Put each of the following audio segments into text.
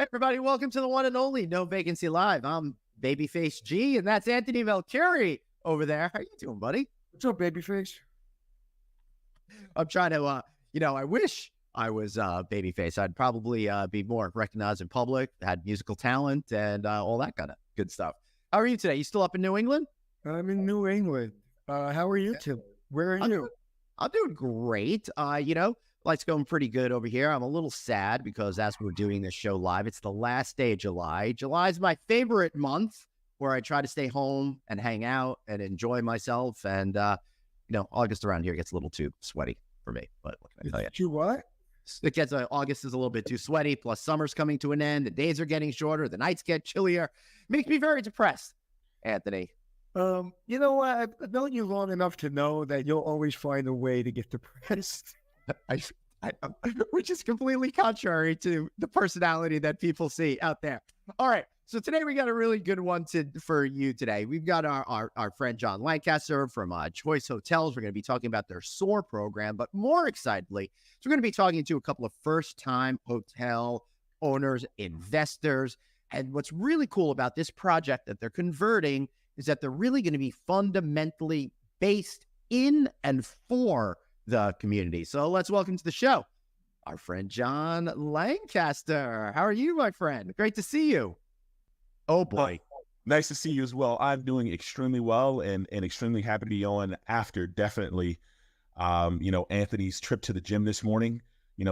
Hey, everybody, welcome to the one and only No Vacancy Live. I'm Babyface G, and that's Anthony Valkyrie over there. How you doing, buddy? What's up, Babyface? I'm trying to, I wish I was Babyface. I'd probably be more recognized in public, had musical talent, and all that kind of good stuff. How are you today? You still up in New England? I'm in New England. How are you today? Where are you? I'm doing great. Life's going pretty good over here. I'm a little sad because as we're doing this show live, it's the last day of July. July is my favorite month where I try to stay home and hang out and enjoy myself. And, August around here gets a little too sweaty for me. But what can I tell you? You what? It gets August is a little bit too sweaty. Plus, summer's coming to an end. The days are getting shorter. The nights get chillier. Makes me very depressed, Anthony. You know what? I've known you long enough to know that you'll always find a way to get depressed. Which is completely contrary to the personality that people see out there. All right. So today we got a really good one for you today. We've got our friend John Lancaster from Choice Hotels. We're going to be talking about their SOAR program, but more excitedly, so we're going to be talking to a couple of first-time hotel owners, investors. And what's really cool about this project that they're converting is that they're really going to be fundamentally based in and for the community. So let's welcome to the show our friend John Lancaster. How are you, my friend? Great to see you. Oh boy. Nice to see you as well. I'm doing extremely well and extremely happy to be on after definitely, Anthony's trip to the gym this morning,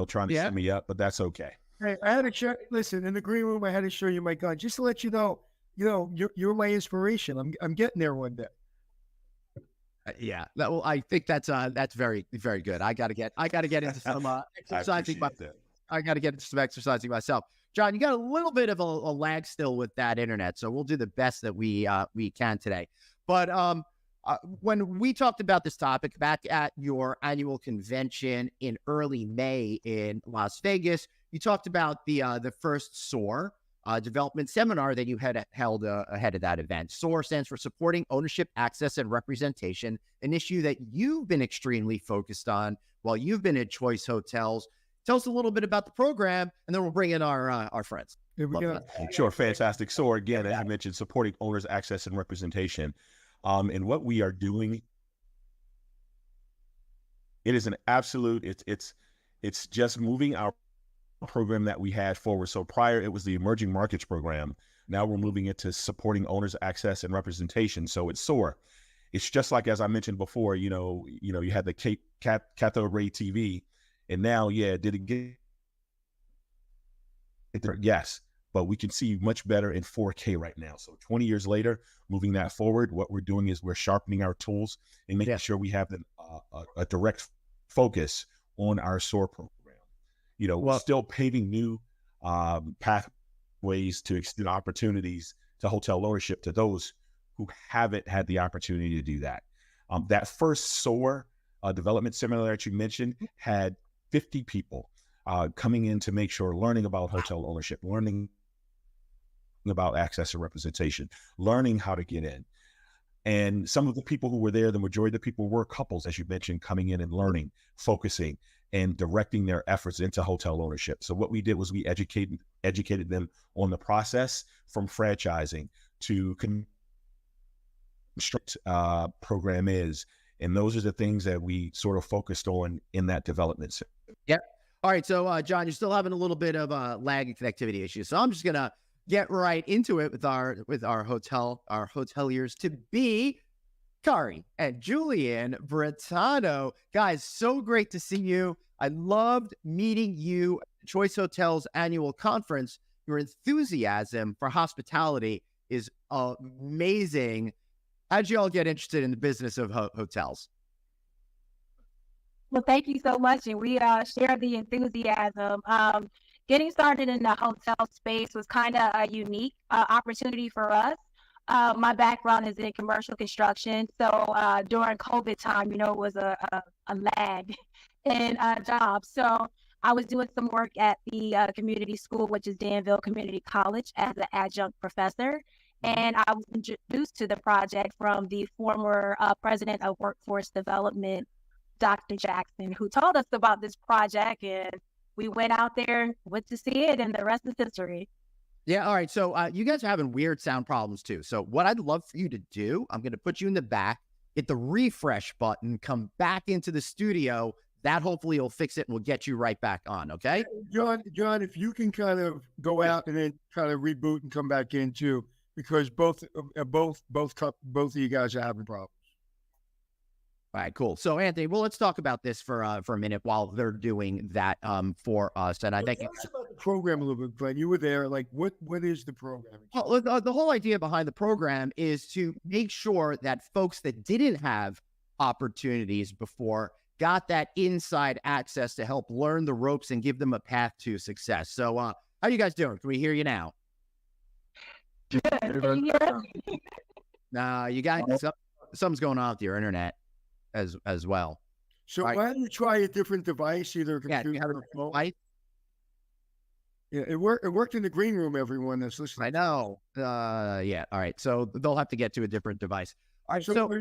trying to set me up, but that's okay. Hey, I had to show, listen, in the green room, I had to show you my gun just to let you know, you're my inspiration. I'm getting there one day. Yeah. I think that's very, very good. I gotta get into some exercising. I gotta get into some exercising myself. John, you got a little bit of a lag still with that internet, so we'll do the best that we can today. But when we talked about this topic back at your annual convention in early May in Las Vegas, you talked about the first SOAR development seminar that you had held ahead of that event. SOAR stands for Supporting Ownership, Access, and Representation, an issue that you've been extremely focused on while you've been at Choice Hotels. Tell us a little bit about the program, and then we'll bring in our friends. Here we go. Sure, fantastic. SOAR, again, I mentioned supporting owners, access, and representation. And what we are doing, it is an absolute, it's just moving our program that we had forward. So prior, it was the emerging markets program. Now we're moving it to supporting owners, access, and representation. So it's SOAR. It's just like, as I mentioned before, you had the cathode ray TV, and now, did it get there? Yes, but we can see much better in 4K right now. So 20 years later, moving that forward, what we're doing is we're sharpening our tools and making sure we have a direct focus on our SOAR program. Still paving new pathways to extend opportunities to hotel ownership to those who haven't had the opportunity to do that. That first SOAR development seminar that you mentioned had 50 people coming in to make sure, learning about hotel ownership, learning about access and representation, learning how to get in. And some of the people who were there, the majority of the people were couples, as you mentioned, coming in and learning, focusing, and directing their efforts into hotel ownership. So what we did was we educated them on the process from franchising to construct program is. And those are the things that we sort of focused on in that development. Yep. All right. So, John, you're still having a little bit of lag and connectivity issues. So I'm just going to get right into it with our hoteliers to be, Karie and Julian Brittano. Guys, so great to see you. I loved meeting you at Choice Hotels annual conference. Your enthusiasm for hospitality is amazing. How'd you all get interested in the business of hotels? Well, thank you so much. And we share the enthusiasm. Getting started in the hotel space was kind of a unique opportunity for us. My background is in commercial construction. So during COVID time, it was a lag in jobs. So I was doing some work at the community school, which is Danville Community College, as an adjunct professor. And I was introduced to the project from the former president of workforce development, Dr. Jackson, who told us about this project. And we went out there, went to see it, and the rest is history. Yeah. All right. So you guys are having weird sound problems too. So what I'd love for you to do, I'm going to put you in the back, hit the refresh button, come back into the studio. That hopefully will fix it and we'll get you right back on. Okay. John, if you can kind of go out and then kind of reboot and come back in too, because both of you guys are having problems. All right, cool. So Anthony, well, let's talk about this for a minute while they're doing that for us. And I think tell us about the program a little bit, Glenn. You were there. Like, what is the program? well, the whole idea behind the program is to make sure that folks that didn't have opportunities before got that inside access to help learn the ropes and give them a path to success. So how are you guys doing? Can we hear you now? Good. Can you hear us? You guys, something's going on with your internet as well. So Right. why don't you try a different device, either a Yeah, computer you have or a phone? light? Yeah, it worked in the green room, everyone that's listening. I know. Yeah. All right. So they'll have to get to a different device. All right. So go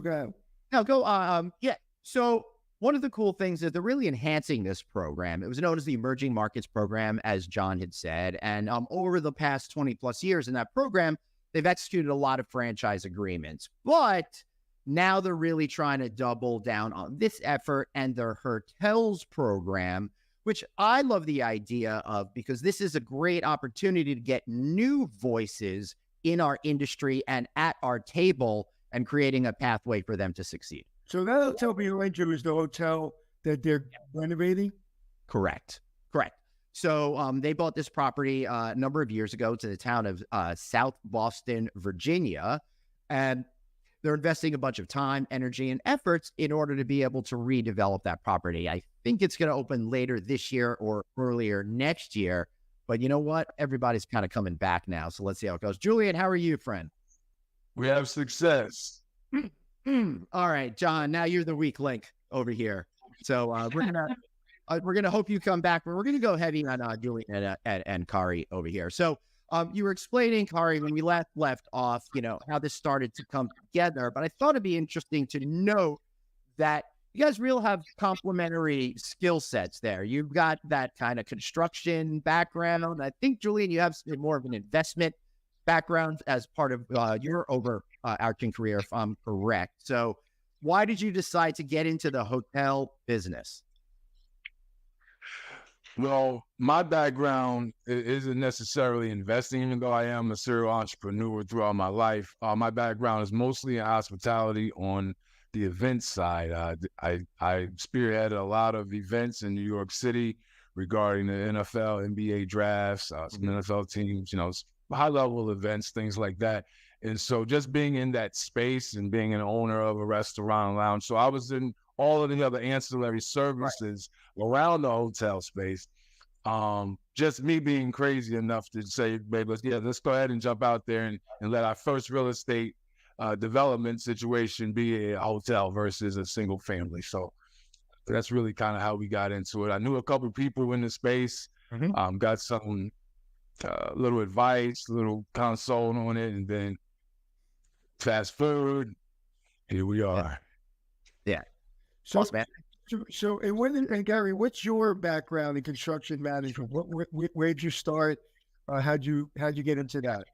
ahead. No, go. Yeah. So one of the cool things is they're really enhancing this program. It was known as the Emerging Markets Program, as John had said. And over the past 20 plus years in that program, they've executed a lot of franchise agreements. But now they're really trying to double down on this effort and their hotels program, which I love the idea of, because this is a great opportunity to get new voices in our industry and at our table and creating a pathway for them to succeed. So that hotel behind you is the hotel that they're renovating? Correct. So they bought this property a number of years ago to the town of South Boston, Virginia, and they're investing a bunch of time, energy, and efforts in order to be able to redevelop that property. I think it's going to open later this year or earlier next year. But you know what? Everybody's kind of coming back now. So let's see how it goes. Julian, how are you, friend? We have success. All right, John, now you're the weak link over here. So we're gonna hope you come back, but we're gonna go heavy on Julian and Karie over here. So you were explaining, Karie, when we left off, how this started to come together. But I thought it'd be interesting to note that you guys really have complementary skill sets there. You've got that kind of construction background. I think, Julian, you have more of an investment background as part of your overarching career, if I'm correct. So why did you decide to get into the hotel business? Well, my background isn't necessarily investing, even though I am a serial entrepreneur throughout my life. My background is mostly in hospitality on the event side. I spearheaded a lot of events in New York City regarding the NFL, NBA drafts, some NFL teams, high-level events, things like that. And so just being in that space and being an owner of a restaurant and lounge. So I was in all of the other ancillary services around the hotel space. Just me being crazy enough to say, babe, let's go ahead and jump out there and let our first real estate development situation be a hotel versus a single family. So that's really kind of how we got into it. I knew a couple of people in the space, got some little advice, little console on it, and then fast forward, here we are. Yeah. So, Awesome, man. and Karie, what's your background in construction management? Where'd you start? How'd you get into that?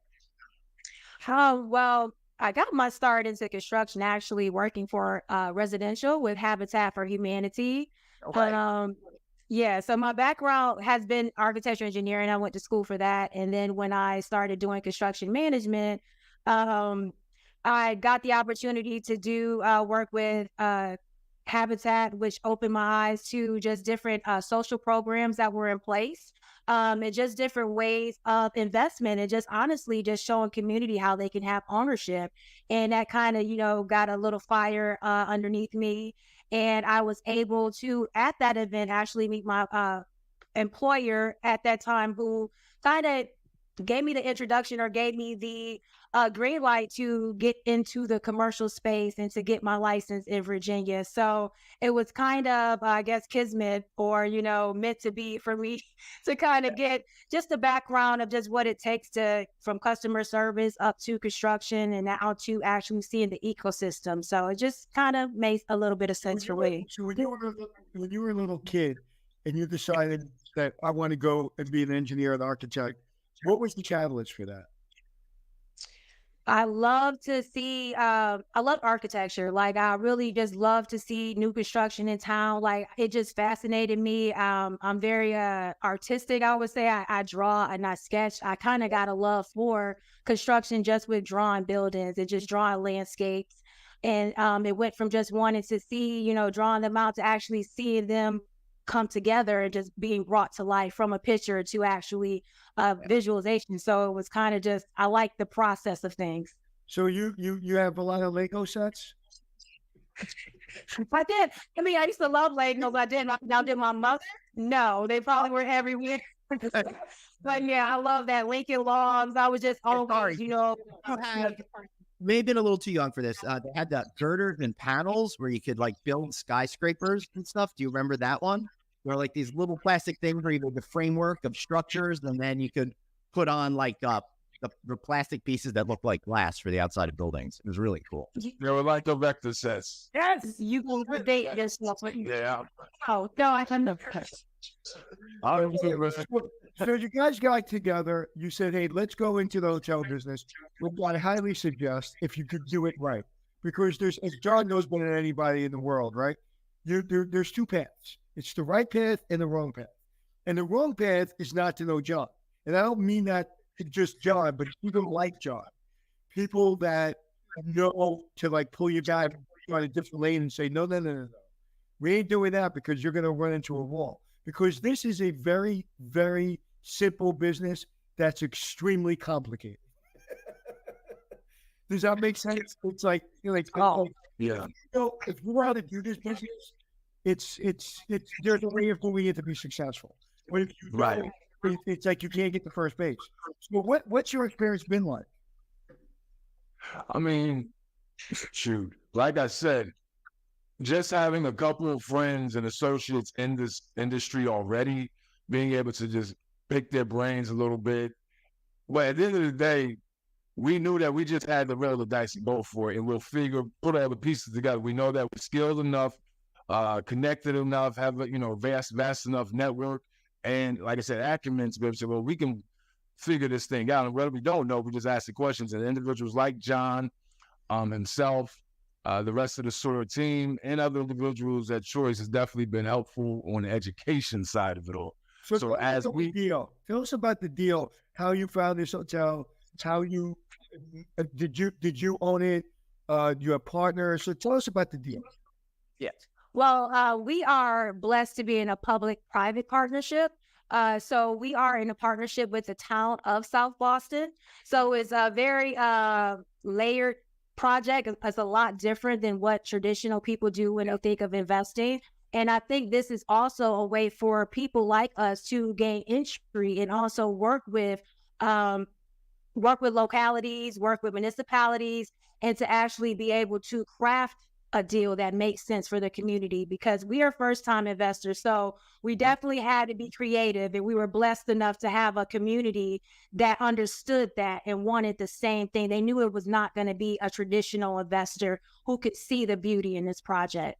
Well, I got my start into construction actually working for residential with Habitat for Humanity. Okay. But yeah, so my background has been architecture engineering. I went to school for that. And then when I started doing construction management, I got the opportunity to do work with Habitat, which opened my eyes to just different social programs that were in place, and just different ways of investment, and just honestly just showing community how they can have ownership. And that kind of, got a little fire underneath me. And I was able to, at that event, actually meet my employer at that time, who kind of gave me the introduction or gave me the green light to get into the commercial space and to get my license in Virginia. So it was kind of, I guess, kismet or, meant to be for me to kind of get just the background of just what it takes from customer service up to construction and now to actually seeing the ecosystem. So it just kind of made a little bit of sense for me. So when you were a little kid, and you decided that I want to go and be an engineer and architect. What was the catalyst for that? I love to see, I love architecture. Like, I really just love to see new construction in town. Like, it just fascinated me. I'm very artistic, I would say. I draw and I sketch. I kind of got a love for construction just with drawing buildings and just drawing landscapes. And it went from just wanting to see, drawing them out to actually seeing them come together and just being brought to life from a picture to actually visualization. So it was kind of just, I like the process of things. So you have a lot of Lego sets? I did. I mean, I used to love Legos. I did. Now, did my mother? No, they probably were everywhere. But yeah, I love that. Lincoln Logs. I was just always, May have been a little too young for this. They had the girders and panels where you could like build skyscrapers and stuff. Do you remember that one? Where like these little plastic things where you had the framework of structures, and then you could put on like the plastic pieces that look like glass for the outside of buildings. It was really cool. They were like the vector sets. Yes, you can date this. Yeah. Oh no, I couldn't have. So you guys got together. You said, "Hey, let's go into the hotel business." What I highly suggest, if you could do it right, because there's, as John knows better than anybody in the world, right? There's two paths. It's the right path and the wrong path. And the wrong path is not to know John. And I don't mean that to just John, but people like John, people that know to like pull you back on a different lane and say, no, we ain't doing that because you're going to run into a wall. Because this is a very, very simple business that's extremely complicated. Does that make sense? It's like, oh, yeah. If you want to do this business, it's there's a way of doing it to be successful. But if you right, it's like you can't get to first base. So what's your experience been like? I mean, shoot, like I said, just having a couple of friends and associates in this industry already, being able to just pick their brains a little bit. But at the end of the day, we knew that we just had to roll the dice and go for it, and we'll put all the pieces together. We know that we're skilled enough, connected enough, have a vast enough network, and like I said, acumen to be able to say, well, we can figure this thing out. And whether we don't know, we just ask the questions. And individuals like John, himself, the rest of the SOAR team, and other individuals at Choice has definitely been helpful on the education side of it all. So as we tell us about the deal, how you found this hotel, how you did you own it? You have partners. So tell us about the deal. Yes. Well, we are blessed to be in a public-private partnership. So we are in a partnership with the town of South Boston. So it's a very layered project. It's a lot different than what traditional people do when they think of investing. And I think this is also a way for people like us to gain entry and also work with localities, work with municipalities, and to actually be able to craft a deal that makes sense for the community, because we are first-time investors. So we definitely had to be creative, and we were blessed enough to have a community that understood that and wanted the same thing. They knew it was not going to be a traditional investor who could see the beauty in this project.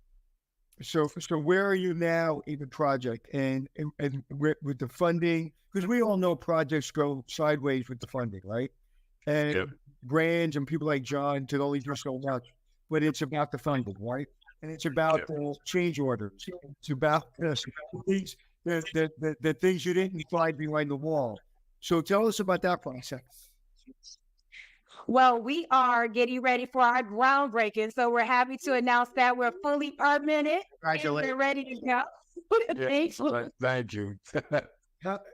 So where are you now in the project and with the funding? Because we all know projects go sideways with the funding, right? And brands and people like John can only do so much. But it's about the funding, right? And it's about the change orders. It's about the things you didn't find behind the wall. So tell us about that process. Well, we are getting ready for our groundbreaking. So we're happy to announce that we're fully permitted. We're ready to go. Thank you.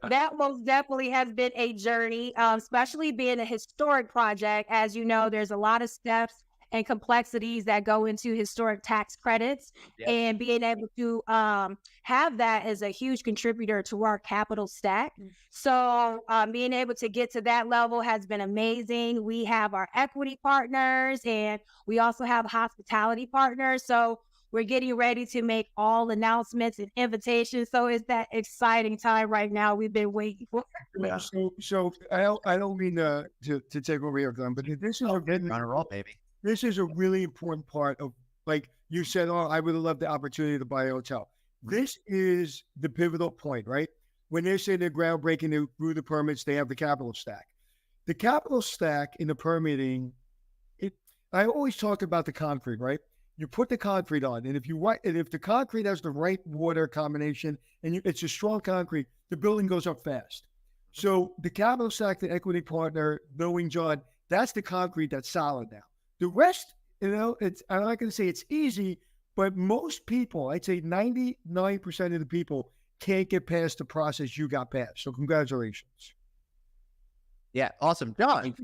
That most definitely has been a journey, especially being a historic project. As you know, there's a lot of steps and complexities that go into historic tax credits, and being able to have that is a huge contributor to our capital stack. So being able to get to that level has been amazing. We have our equity partners, and we also have hospitality partners. So we're getting ready to make all announcements and invitations. So it's that exciting time right now we've been waiting for. Yeah. So I don't mean to take over your gun, but this is on a roll, baby. This is a really important part of, like you said, I would have loved the opportunity to buy a hotel. This is the pivotal point, right? When they're saying they're groundbreaking, they through the permits, they have the capital stack. The capital stack in the permitting, I always talk about the concrete, right? You put the concrete on, and if the concrete has the right water combination and it's a strong concrete, the building goes up fast. So the capital stack, the equity partner, knowing John, that's the concrete that's solid now. The rest, I'm not going to say it's easy, but most people, I'd say 99% of the people can't get past the process you got past. So congratulations. Yeah, awesome. John. Thank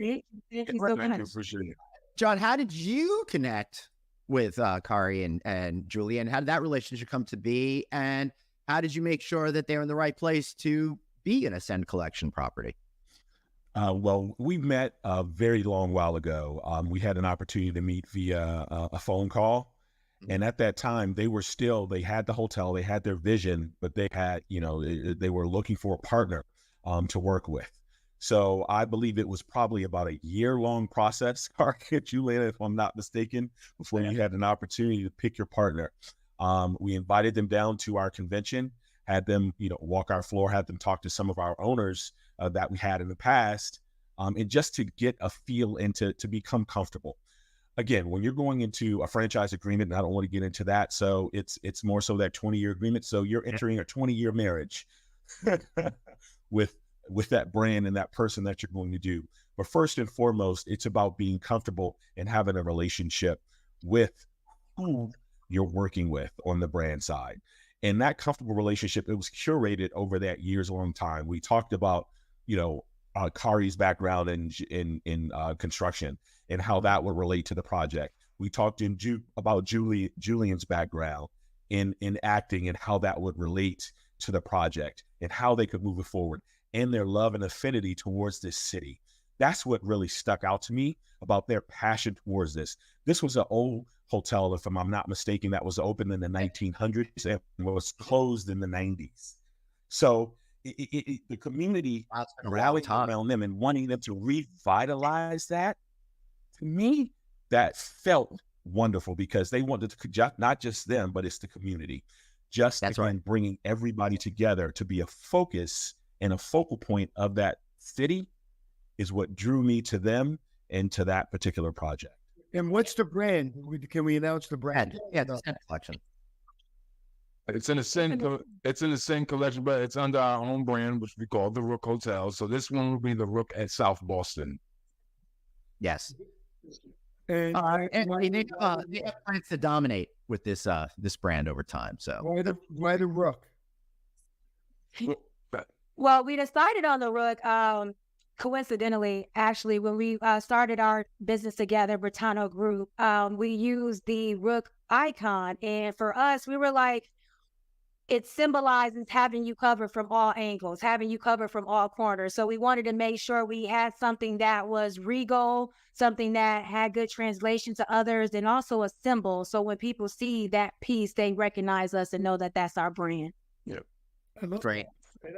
you so much. Appreciate it. John, how did you connect with Karie and Julian? How did that relationship come to be? And how did you make sure that they're in the right place to be an Ascend Collection property? Well, we met a very long while ago. We had an opportunity to meet via a phone call. And at that time, they had the hotel, they had their vision, but they had, they were looking for a partner to work with. So I believe it was probably about a year-long process, Karie and Julian, if I'm not mistaken, before you had an opportunity to pick your partner. We invited them down to our convention, had them, walk our floor, had them talk to some of our owners that we had in the past, and just to get a feel and to become comfortable. Again, when you're going into a franchise agreement, and I don't want to get into that, so it's more so that 20-year agreement. So you're entering a 20-year marriage with that brand and that person that you're going to do. But first and foremost, it's about being comfortable and having a relationship with who you're working with on the brand side. And that comfortable relationship, it was curated over that years-long time. We talked about, Karie's background in construction and how that would relate to the project. We talked about Julian's background in acting and how that would relate to the project and how they could move it forward, and their love and affinity towards this city. That's what really stuck out to me about their passion towards this. This was an old hotel, if I'm not mistaken, that was opened in the 1900s and was closed in the 90s. So the community rallied around them and wanting them to revitalize that, to me, that felt wonderful because they wanted to, not just them, but it's the community. Bringing everybody together to be a focus and a focal point of that city is what drew me to them and to that particular project. And what's the brand? Can we announce the brand? Yeah, the Ascend Collection. It's in the same collection, but it's under our own brand, which we call the Rook Hotel. So this one will be the Rook at South Boston. Yes. And they have plans to dominate with this brand over time. So why the Rook? Well, we decided on the Rook, coincidentally, actually, when we started our business together, Brittano Group, we used the Rook icon. And for us, we were like, it symbolizes having you covered from all angles, having you covered from all corners. So we wanted to make sure we had something that was regal, something that had good translation to others, and also a symbol. So when people see that piece, they recognize us and know that that's our brand. Yep. Great.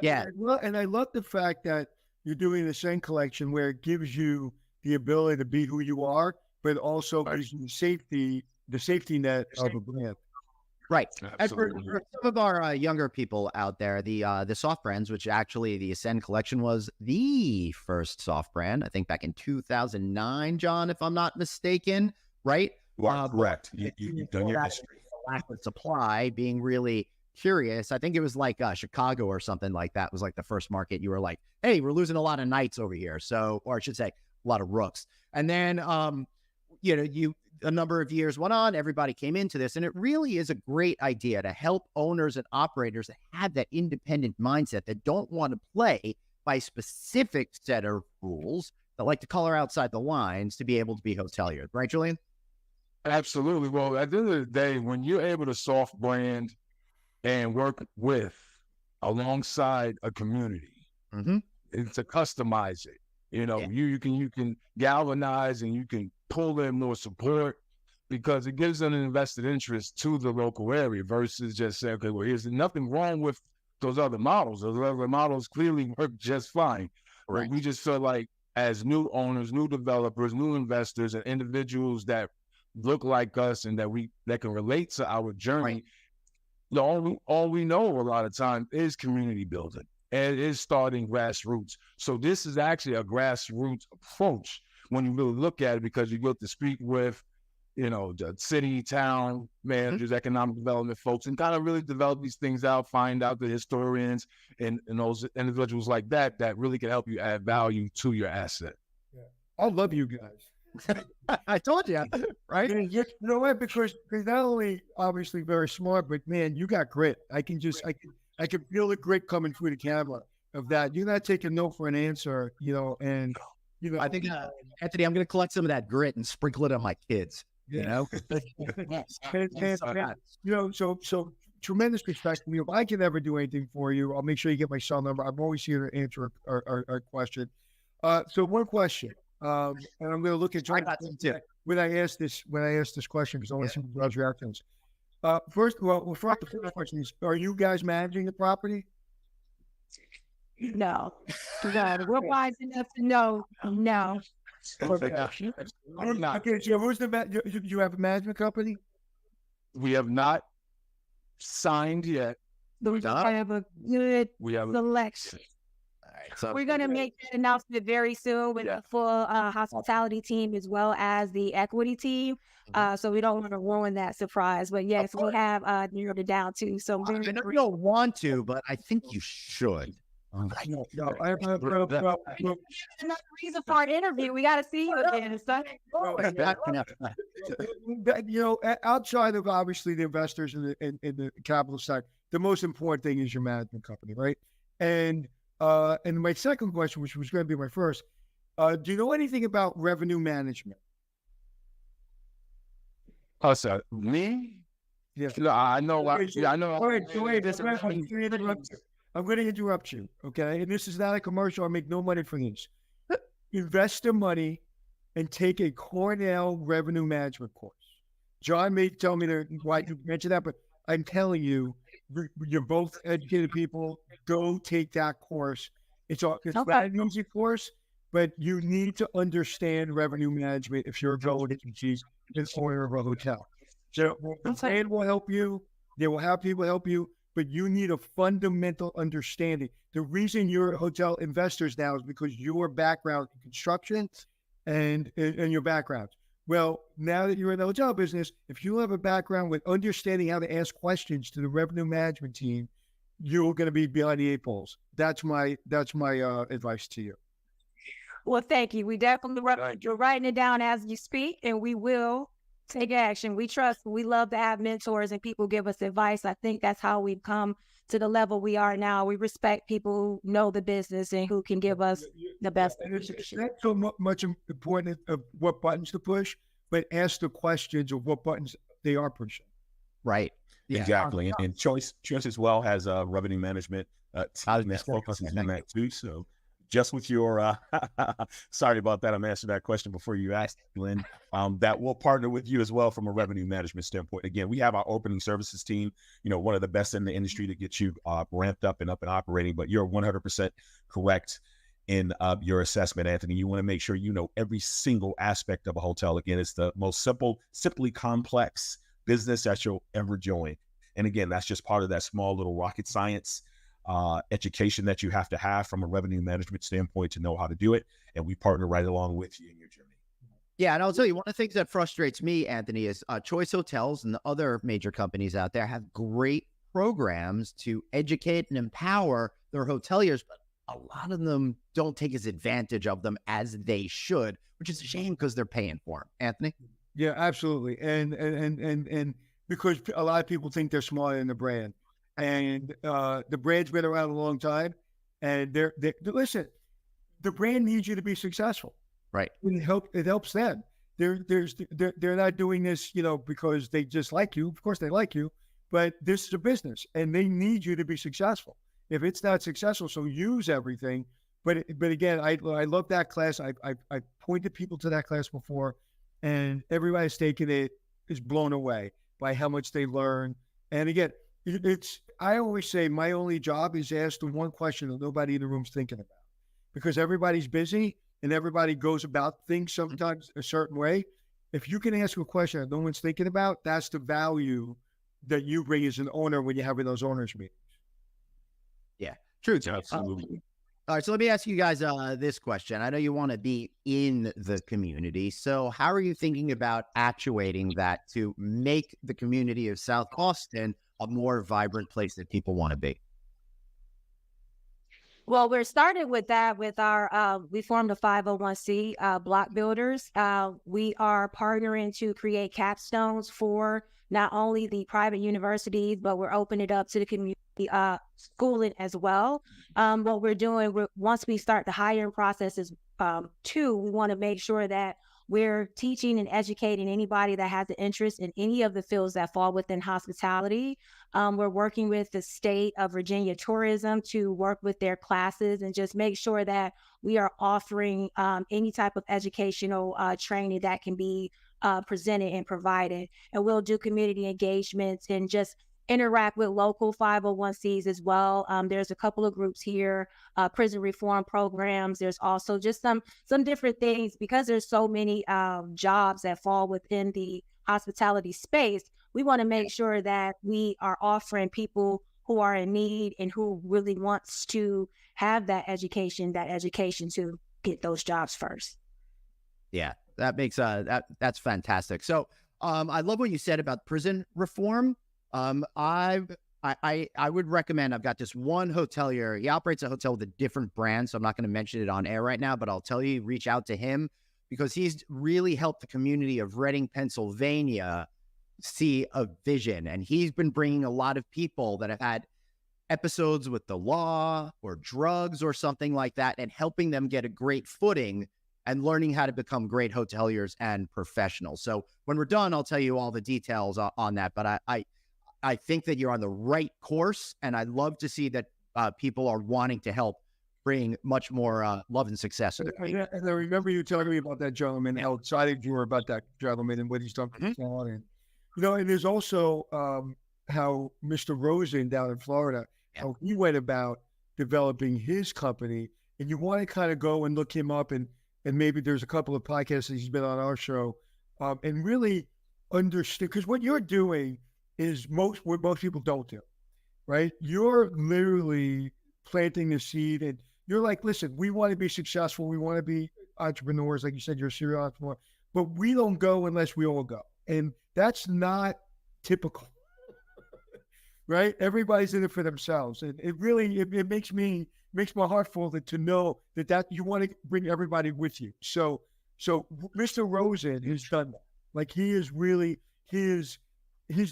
Yeah. And I love the fact that you're doing the Ascend Collection where it gives you the ability to be who you are, but also gives you the safety net of a brand. Right. And for some of our younger people out there, the soft brands, which actually the Ascend Collection was the first soft brand, I think back in 2009, John, if I'm not mistaken, right? You are correct. You've done your history. Lack of supply, being really curious. I think it was like Chicago or something like that was like the first market. You were like, hey, we're losing a lot of knights over here. So, or I should say a lot of rooks. And then, a number of years went on, everybody came into this, and it really is a great idea to help owners and operators that have that independent mindset that don't want to play by a specific set of rules, that like to color outside the lines to be able to be hoteliers. Right, Julian? Absolutely. Well, at the end of the day, when you're able to soft brand and work with alongside a community, it's to customize it. You can galvanize and you can pull in more support because it gives an invested interest to the local area versus just saying, okay, well, here's nothing wrong with those other models. Those other models clearly work just fine. Right. We just feel like as new owners, new developers, new investors, and individuals that look like us and that can relate to our journey, all we know a lot of times is community building, and it is starting grassroots. So this is actually a grassroots approach when you really look at it, because you get to speak with, the city, town managers, economic development folks, and kind of really develop these things out, find out the historians and those individuals like that really can help you add value to your asset. Yeah. I love you guys. I told you, right? Man, you know what? Because not only obviously very smart, but man, you got grit. I can feel the grit coming through the camera of that. You're not taking no for an answer, and I think Anthony, I'm going to collect some of that grit and sprinkle it on my kids. Yeah. So tremendous respect. If I can ever do anything for you, I'll make sure you get my cell number. I'm always here to answer our question. So one question. And I'm going to look at John when I ask this question, because I want to see Rob's reactions. First, the first question is: are you guys managing the property? No. We're wise enough to know. No. Okay, so who's you have a management company? We have not signed yet. We have a good selection. So we're going to make that announcement very soon with the full hospitality team as well as the equity team. So we don't want to ruin that surprise. But yes, we have narrowed it down too. So I know you don't want to, but I think you should. No, another reason for an interview. We got to see you again. Outside of obviously the investors in the capital side, the most important thing is your management company, right? And my second question, which was going to be my first, do you know anything about revenue management? Sir, me? Yes. No, I know. I know. I'm going to interrupt you, okay? And this is not a commercial. I make no money from this. Invest the money and take a Cornell revenue management course. John may tell me why you mentioned that, but I'm telling you, you're both educated people. Go take that course. It's not an easy course, but you need to understand revenue management if you're a go agency and owner of a hotel. So the brand will help you. They will have people help you, but you need a fundamental understanding. The reason you're hotel investors now is because your background in construction and your background. Well, now that you're in the hotel business, if you have a background with understanding how to ask questions to the revenue management team, you're going to be behind the eight balls. That's my advice to you. Well, thank you. We definitely you're writing it down as you speak, and we will take action. We trust. We love to have mentors and people give us advice. I think that's how we've come to the level we are now. We respect people who know the business and who can give us the best. It's not so much important of what buttons to push, but ask the questions of what buttons they are pushing. Right. Yeah. Exactly. And Choice as well has a revenue management team that focuses on that too. So just with your, sorry about that. I'm answering that question before you asked, Glenn, that will partner with you as well from a revenue management standpoint. Again, we have our opening services team, one of the best in the industry to get you ramped up and operating, but you're 100% correct in your assessment, Anthony. You want to make sure you know every single aspect of a hotel. Again, it's the most simply complex business that you'll ever join. And again, that's just part of that small little rocket science education that you have to have from a revenue management standpoint to know how to do it. And we partner right along with you in your journey. Yeah. And I'll tell you, one of the things that frustrates me, Anthony, is Choice Hotels and the other major companies out there have great programs to educate and empower their hoteliers, but a lot of them don't take as advantage of them as they should, which is a shame because they're paying for them. Anthony? Yeah, absolutely. And because a lot of people think they're smarter than the brand. And the brand's been around a long time, and they're listen. The brand needs you to be successful, right? It helps them. They're not doing this, because they just like you. Of course, they like you, but this is a business, and they need you to be successful. If it's not successful, so use everything. But again, I love that class. I pointed people to that class before, and everybody's taken it is blown away by how much they learn. And again, I always say my only job is to ask the one question that nobody in the room's thinking about, because everybody's busy and everybody goes about things sometimes a certain way. If you can ask a question that no one's thinking about, that's the value that you bring as an owner when you're having those owners meetings. Yeah, true. Absolutely. All right, so let me ask you guys this question. I know you want to be in the community. So how are you thinking about actuating that to make the community of South Austin a more vibrant place that people want to be? Well, we're started with that with our, we formed a 501c block builders. We are partnering to create capstones for not only the private universities, but we're opening it up to the community schooling as well. What we're doing, once we start the hiring processes too, we want to make sure that we're teaching and educating anybody that has an interest in any of the fields that fall within hospitality. We're working with the state of Virginia Tourism to work with their classes and just make sure that we are offering any type of educational training that can be presented and provided. And we'll do community engagements and just interact with local 501cs as well. There's a couple of groups here, prison reform programs. There's also just some different things because there's so many jobs that fall within the hospitality space. We want to make sure that we are offering people who are in need and who really wants to have that education to get those jobs first. Yeah, that makes that's fantastic. So I love what you said about prison reform. I would recommend, I've got this one hotelier. He operates a hotel with a different brand, so I'm not going to mention it on air right now, but I'll tell you, reach out to him because he's really helped the community of Reading, Pennsylvania see a vision. And he's been bringing a lot of people that have had episodes with the law or drugs or something like that and helping them get a great footing and learning how to become great hoteliers and professionals. So when we're done, I'll tell you all the details on that. But I think that you're on the right course, and I love to see that people are wanting to help bring much more love and success. And I remember you telling me about that gentleman, how excited you were about that gentleman and what he's done for the town. And, you know, and there's also how Mr. Rosen down in Florida, how he went about developing his company. And you want to kind of go and look him up, and maybe there's a couple of podcasts that he's been on our show, and really understand, because what you're doing is what most people don't do, right? You're literally planting the seed, and you're like, listen, we want to be successful. We want to be entrepreneurs. Like you said, you're a serial entrepreneur, but we don't go unless we all go. And that's not typical, right? Everybody's in it for themselves. And it really, it makes my heart full to know that you want to bring everybody with you. So Mr. Rosen has done that. Like he's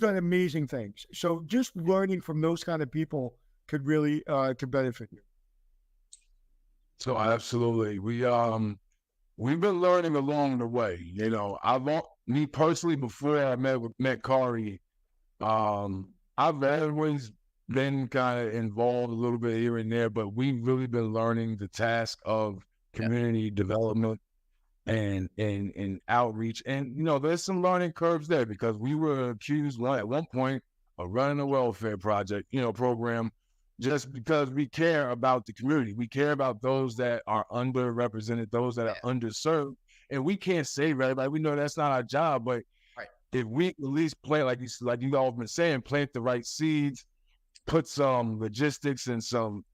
done amazing things. So just learning from those kind of people could really could benefit you. So absolutely, we've been learning along the way. You know, me personally, before I met Karie, I've always been kind of involved a little bit here and there, but we've really been learning the task of community development and outreach. And, you know, there's some learning curves there because we were accused at one point of running a welfare project, program, just because we care about the community. We care about those that are underrepresented, those that are underserved. And we can't save everybody. We know that's not our job, but if we at least plant, like you all have been saying, plant the right seeds, put some logistics and some,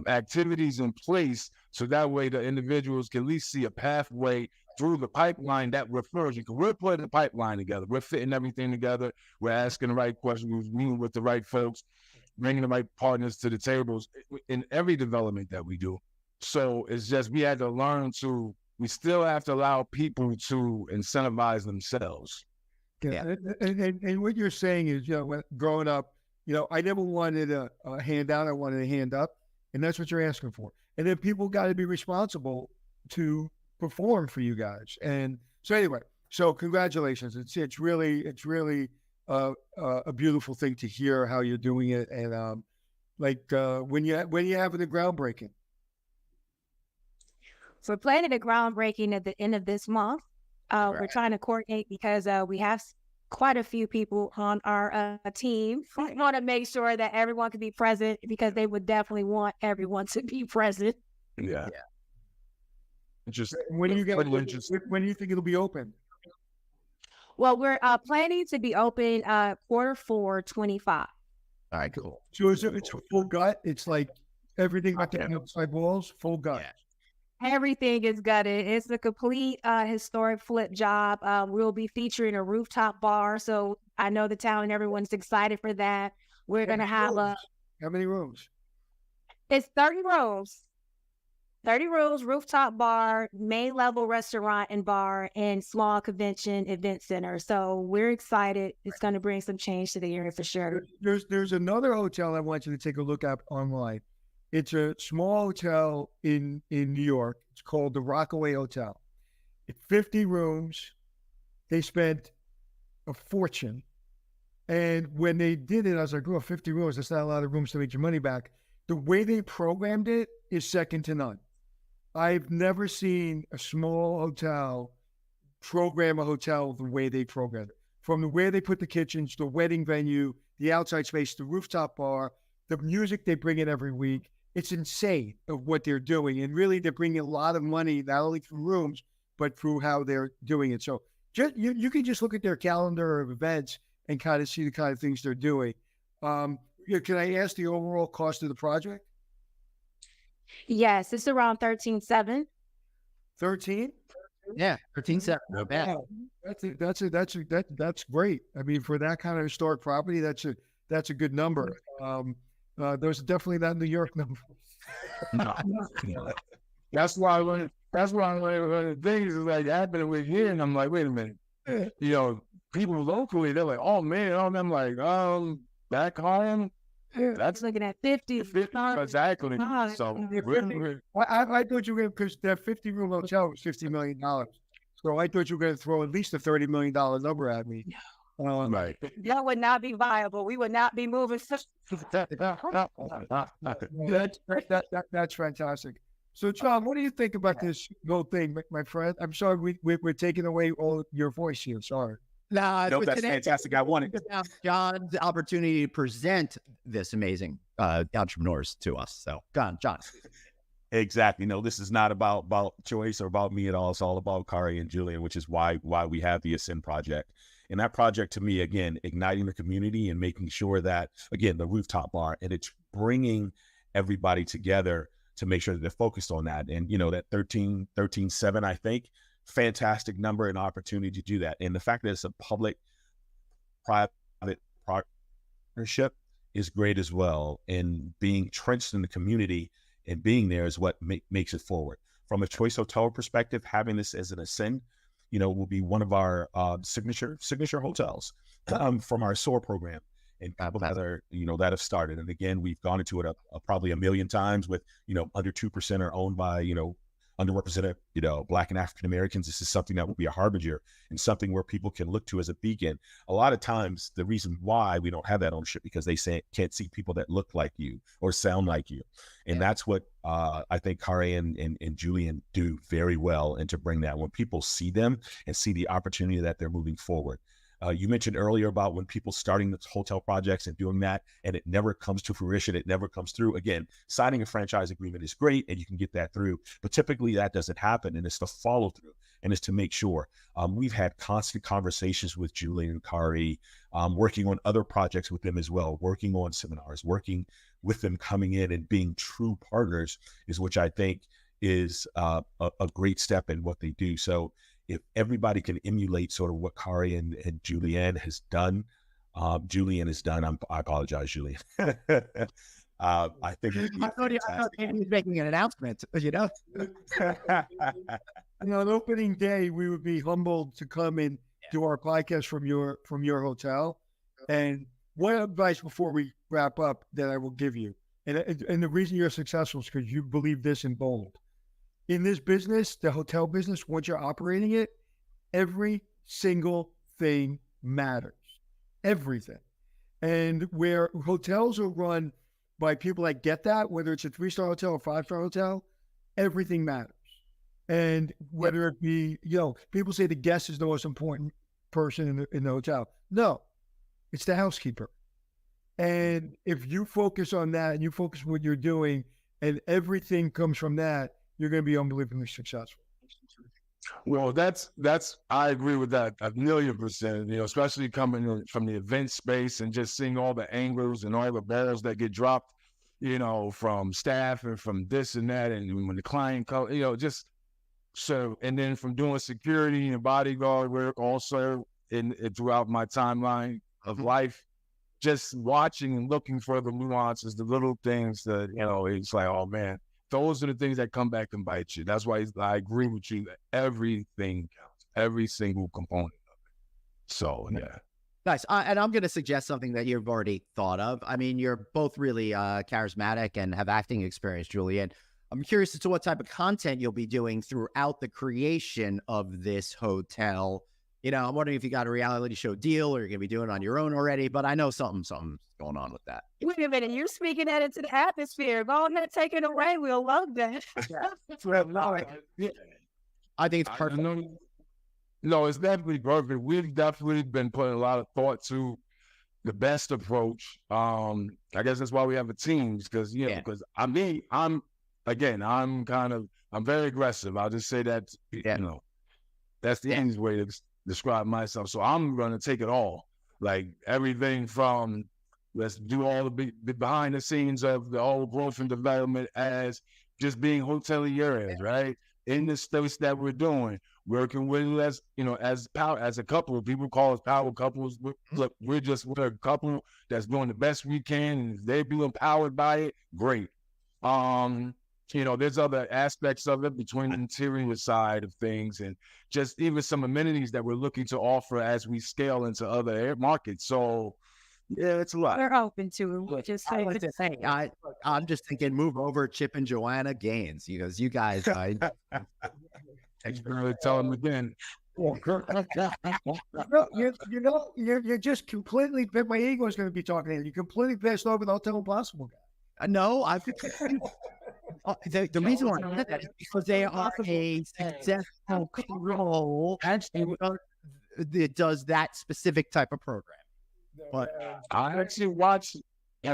activities in place, so that way the individuals can at least see a pathway through the pipeline that refers. Because we're putting the pipeline together, we're fitting everything together, we're asking the right questions, we're meeting with the right folks, bringing the right partners to the tables in every development that we do. So it's just we had to learn to. We still have to allow people to incentivize themselves. Yeah. And what you're saying is, when growing up, I never wanted a handout. I wanted a hand up. And that's what you're asking for. And then people got to be responsible to perform for you guys. And so anyway, congratulations. It's really a beautiful thing to hear how you're doing it. And when you having the groundbreaking? So we're planning the groundbreaking at the end of this month. We're trying to coordinate because we have quite a few people on our team. We want to make sure that everyone can be present because they would definitely want everyone to be present. Yeah. When do you think it'll be open? Well, we're planning to be open Q4 25. All right, cool. So it's a full gut. It's like everything but the outside walls, full gut. Yeah. Everything is gutted. It's a complete historic flip job. We'll be featuring a rooftop bar. So I know the town and everyone's excited for that. We're going to have How many rooms? it's 30 rooms. 30 rooms, rooftop bar, main level restaurant and bar, and small convention event center. So we're excited. It's going to bring some change to the area for sure. There's another hotel I want you to take a look at online. It's a small hotel in New York. It's called the Rockaway Hotel. It's 50 rooms. They spent a fortune. And when they did it, I was like, oh, 50 rooms, that's not a lot of rooms to make your money back. The way they programmed it is second to none. I've never seen a small hotel program a hotel the way they programmed it. From the way they put the kitchens, the wedding venue, the outside space, the rooftop bar, the music they bring in every week. It's insane of what they're doing. And really, they're bringing a lot of money, not only through rooms, but through how they're doing it. So just you can just look at their calendar of events and kind of see the kind of things they're doing. Can I ask the overall cost of the project? Yes, it's around 13.7. 13? Yeah, 13.7. No bad. That's great. I mean, for that kind of historic property, that's a good number. There's definitely that New York number. No. That's why one of the things is like happening with here, and I'm like, wait a minute. You know, people locally, they're like, oh man, I'm like, back home. That's looking at 50. Exactly. So I thought you were going to, because that 50 room hotel was $50 million. So I thought you were going to throw at least a $30 million number at me. Right. That would not be viable. We would not be moving. That's fantastic. So, John, what do you think about this whole thing, my friend? I'm sorry, we're taking away all your voice here. Sorry. No, that's fantastic. I wanted John's opportunity to present this amazing entrepreneurs to us. So, John. Exactly. No, this is not about choice or about me at all. It's all about Karie and Julian, which is why we have the Ascend project. And that project, to me, again, igniting the community and making sure that, again, the rooftop bar, and it's bringing everybody together to make sure that they're focused on that. And, you know, that 13.7, I think, fantastic number and opportunity to do that. And the fact that it's a public-private partnership is great as well. And being trenched in the community and being there is what makes it forward. From a Choice Hotel perspective, having this as an Ascend, you know, will be one of our signature hotels from our SOAR program. And other, you know, that have started. And again, we've gone into it probably 1 million times with, you know, under 2% are owned by, you know, underrepresented, you know, Black and African Americans. This is something that will be a harbinger and something where people can look to as a beacon. A lot of times, the reason why we don't have that ownership because they can't see people that look like you or sound like you. And that's what I think Karie and Julian do very well. And to bring that, when people see them and see the opportunity that they're moving forward. You mentioned earlier about when people starting the hotel projects and doing that, and it never comes to fruition, it never comes through. Again, signing a franchise agreement is great, and you can get that through, but typically that doesn't happen, and it's the follow through, and it's to make sure. We've had constant conversations with Julian and Karie, working on other projects with them as well, working on seminars, working with them, coming in and being true partners is which I think is a great step in what they do. So if everybody can emulate sort of what Karie and Julian has done, I apologize, Julian. I think I thought he was making an announcement, you know. You know, on opening day, we would be humbled to come and do our podcast from your hotel. And one advice before we wrap up that I will give you, and the reason you're successful is because you believe this in bold. In this business, the hotel business, once you're operating it, every single thing matters. Everything. And where hotels are run by people that get that, whether it's a 3-star hotel or 5-star hotel, everything matters. And whether it be, you know, people say the guest is the most important person in the hotel. No, it's the housekeeper. And if you focus on that and you focus on what you're doing and everything comes from that, you're going to be unbelievably successful. Well, I agree with that 1,000,000%, especially coming from the event space and just seeing all the angles and all the balls that get dropped, from staff and from this and that. And when the client comes, just so, and then from doing security and bodyguard work also throughout my timeline of life, just watching and looking for the nuances, the little things that, it's like, oh man, those are the things that come back and bite you. That's why I agree with you that everything counts, every single component of it. So, yeah. Nice. And I'm going to suggest something that you've already thought of. I mean, you're both really charismatic and have acting experience, Julian. I'm curious as to what type of content you'll be doing throughout the creation of this hotel. I'm wondering if you got a reality show deal or you're going to be doing it on your own already, but I know something's going on with that. Wait a minute, you're speaking that into the atmosphere. Go ahead, take it away. We'll love that. I think it's perfect. No, it's definitely perfect. We've definitely been putting a lot of thought to the best approach. I guess that's why we have a team, because I'm very aggressive. I'll just say that, that's the easiest way to describe myself. So I'm going to take it all, like everything from let's do all the behind the scenes of the whole growth and development as just being hoteliers, right? In the space that we're doing, working with as a couple. People call us power couples. Look, we're a couple that's doing the best we can, and if they be empowered by it, great. There's other aspects of it between the interior side of things and just even some amenities that we're looking to offer as we scale into other markets. So, yeah, it's a lot. We're open to it. Just say I'm just thinking, move over Chip and Joanna Gaines, because you guys. Thanks for telling them again. You're just completely. My ego is going to be talking here. You completely passed over the Hotel Impossible guy. No, I've. The reason why I said that is because they are a successful role that does that specific type of program. But I actually watched 2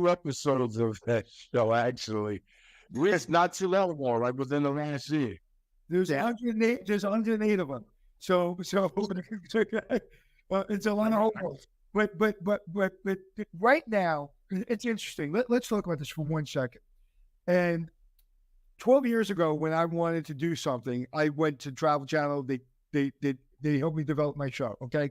episodes of that show. Actually, it's not too long ago, right within the last year. There's 108 of them. So well, it's a lot of hope. But right now, it's interesting. Let's talk about this for 1 second. And 12 years ago, when I wanted to do something, I went to Travel Channel. They helped me develop my show. Okay,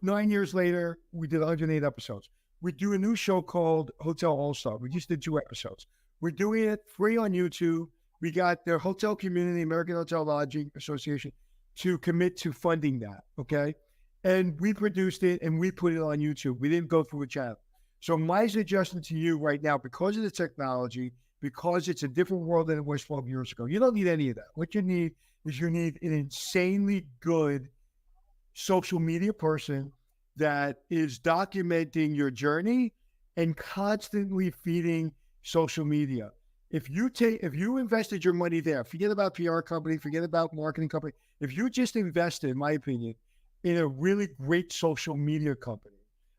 9 years later, we did 108 episodes. We do a new show called Hotel All Star. We just did 2 episodes. We're doing it free on YouTube. We got their hotel community, American Hotel Lodging Association, to commit to funding that. Okay. And we produced it and we put it on YouTube. We didn't go through a channel. So my suggestion to you right now, because of the technology, because it's a different world than it was 12 years ago, you don't need any of that. What you need is an insanely good social media person that is documenting your journey and constantly feeding social media. If you invested your money there, forget about PR company, forget about marketing company. If you just invested, in my opinion, in a really great social media company.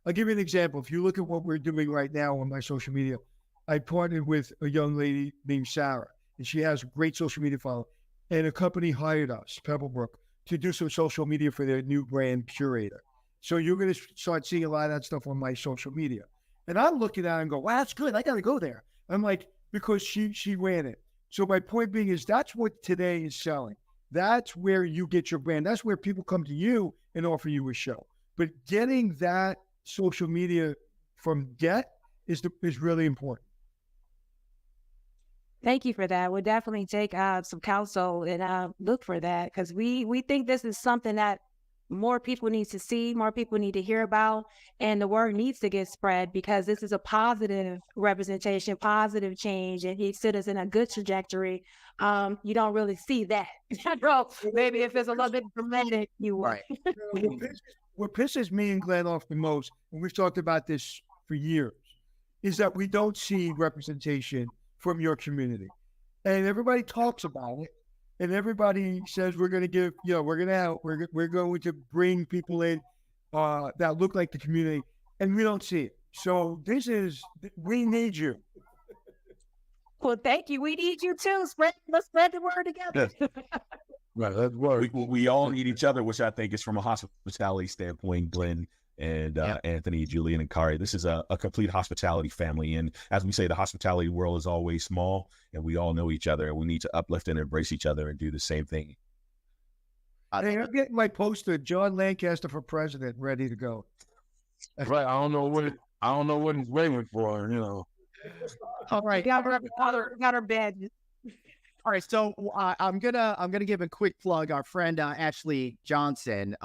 I'll give you an example. If you look at what we're doing right now on my social media, I partnered with a young lady named Sarah, and she has a great social media following. And a company hired us, Pebblebrook, to do some social media for their new brand curator. So you're going to start seeing a lot of that stuff on my social media. And I'm looking at it and go, wow, that's good. I got to go there. I'm like, because she ran it. So my point being is that's what today is selling. That's where you get your brand. That's where people come to you and offer you a show. But getting that social media from get is really important. Thank you for that. We'll definitely take some counsel and look for that, because we think this is something that more people need to see, more people need to hear about, and the word needs to get spread, because this is a positive representation, positive change, and it set us in a good trajectory. You don't really see that. Maybe if it's a little bit dramatic, you would. Right. What pisses me and Glenn off the most, and we've talked about this for years, is that we don't see representation from your community. And everybody talks about it. And everybody says we're going to give, we're going to bring people in that look like the community, and we don't see it. So we need you. Well, thank you. We need you too. Let's spread the word together. Right, that's work. We all need each other, which I think is from a hospitality standpoint, Glenn and Anthony, Julian, and Karie. This is a complete hospitality family. And as we say, the hospitality world is always small, and we all know each other, and we need to uplift and embrace each other and do the same thing. Hey, I'm getting my poster, John Lancaster for president, ready to go. Right, I don't know what he's waiting for, you know. All right. Got our badges. All right, so I'm gonna give a quick plug. Our friend Ashley Johnson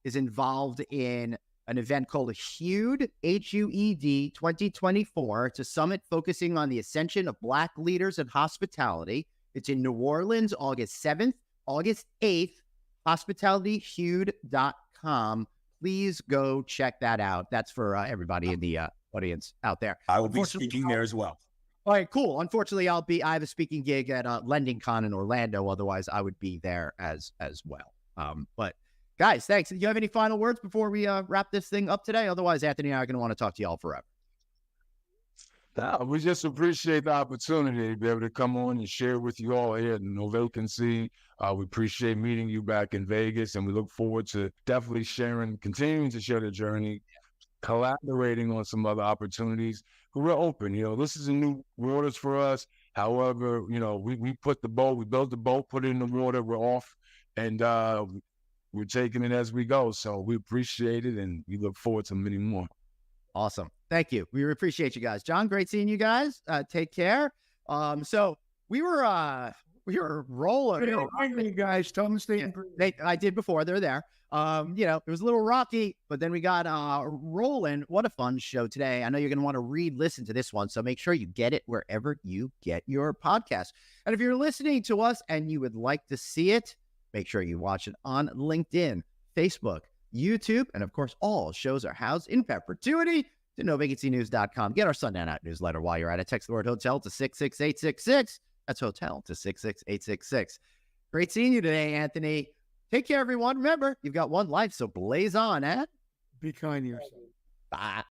is involved in an event called HUED, HUED 2024. It's a summit focusing on the ascension of Black leaders in hospitality. It's in New Orleans, August 7th, August 8th. HospitalityHUED.com. Please go check that out. That's for everybody in the audience out there. I will be speaking there as well. All right, cool. Unfortunately, I have a speaking gig at LendingCon in Orlando. Otherwise, I would be there as well. But guys, thanks. Do you have any final words before we wrap this thing up today? Otherwise, Anthony and I are going to want to talk to y'all forever. No, we just appreciate the opportunity to be able to come on and share with you all here at No Vacancy. We appreciate meeting you back in Vegas, and we look forward to definitely continuing to share the journey, collaborating on some other opportunities. We're open, this is a new waters for us. However, we built the boat, put it in the water, we're off, and we're taking it as we go. So we appreciate it, and we look forward to many more. Awesome. Thank you. We appreciate you guys. John, great seeing you guys. Take care. So we were rolling. You guys, tell them to stay. I did before. They're there. It was a little rocky, but then we got rolling. What a fun show today. I know you're going to want to listen to this one, so make sure you get it wherever you get your podcast. And if you're listening to us and you would like to see it, make sure you watch it on LinkedIn, Facebook, YouTube, and of course, all shows are housed in perpetuity to novacancynews.com. Get our Sundown Out newsletter while you're at it. Text the word hotel to 66866. That's hotel to 66866. Great seeing you today, Anthony. Take care, everyone. Remember, you've got one life, so blaze on, and be kind to yourself. Bye.